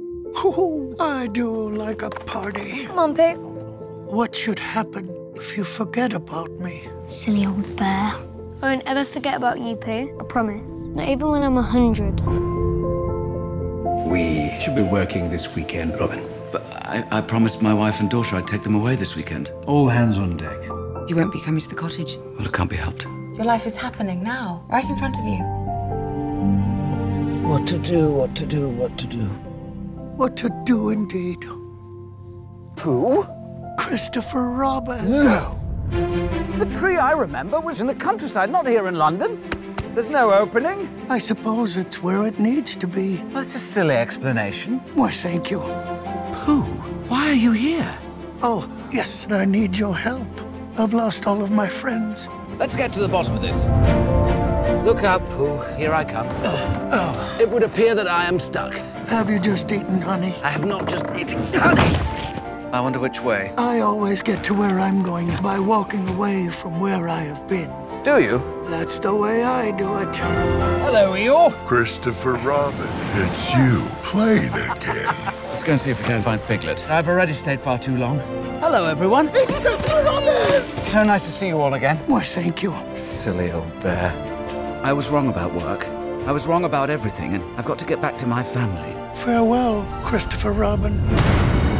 Oh, I do like a party. Come on, Pooh. What should happen if you forget about me? Silly old bear. I won't ever forget about you, Pooh. I promise. Not even when I'm 100. We should be working this weekend, Robin. But I promised my wife and daughter I'd take them away this weekend. All hands on deck. You won't be coming to the cottage. Well, it can't be helped. Your life is happening now, right in front of you. What to do, what to do, what to do. What to do indeed. Pooh? Christopher Robin. No. The tree I remember was in the countryside, not here in London. There's no opening. I suppose it's where it needs to be. Well, it's a silly explanation. Why, thank you. Pooh, why are you here? Oh, yes, I need your help. I've lost all of my friends. Let's get to the bottom of this. Look up, Pooh. Here I come. It would appear that I am stuck. Have you just eaten honey? I have not just eaten honey. I wonder which way. I always get to where I'm going by walking away from where I have been. Do you? That's the way I do it. Hello, Eeyore. Christopher Robin, it's you playing again. Let's go and see if we can find Piglet. I've already stayed far too long. Hello, everyone. It's Christopher Robin! So nice to see you all again. Why, thank you. Silly old bear. I was wrong about work. I was wrong about everything, and I've got to get back to my family. Farewell, Christopher Robin.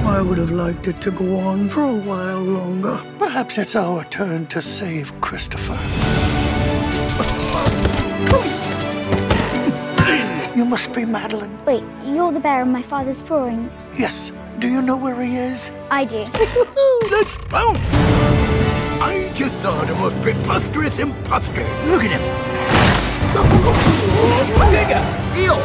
I would have liked it to go on for a while longer. Perhaps it's our turn to save Christopher. You must be Madeline. Wait, you're the bear in my father's drawings? Yes. Do you know where he is? I do. Let's bounce! I just saw the most preposterous imposter. Look at him. Digger! Eeyore!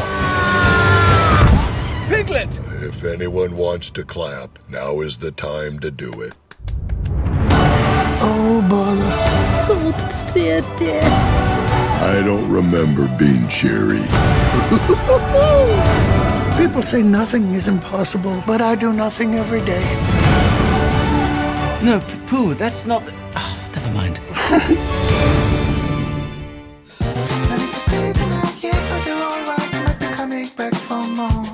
Piglet! If anyone wants to clap, now is the time to do it. Oh, bother. Oh, dear, dear. I don't remember being cheery. People say nothing is impossible, but I do nothing every day. No, Pooh, that's not the... Oh, never mind. And if you stay the night, yeah, if I do alright, I might be coming back for more.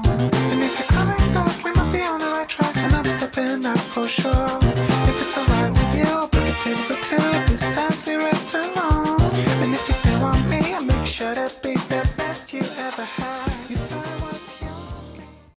And if you're coming back, we must be on the right track, and I'll be stepping up for sure.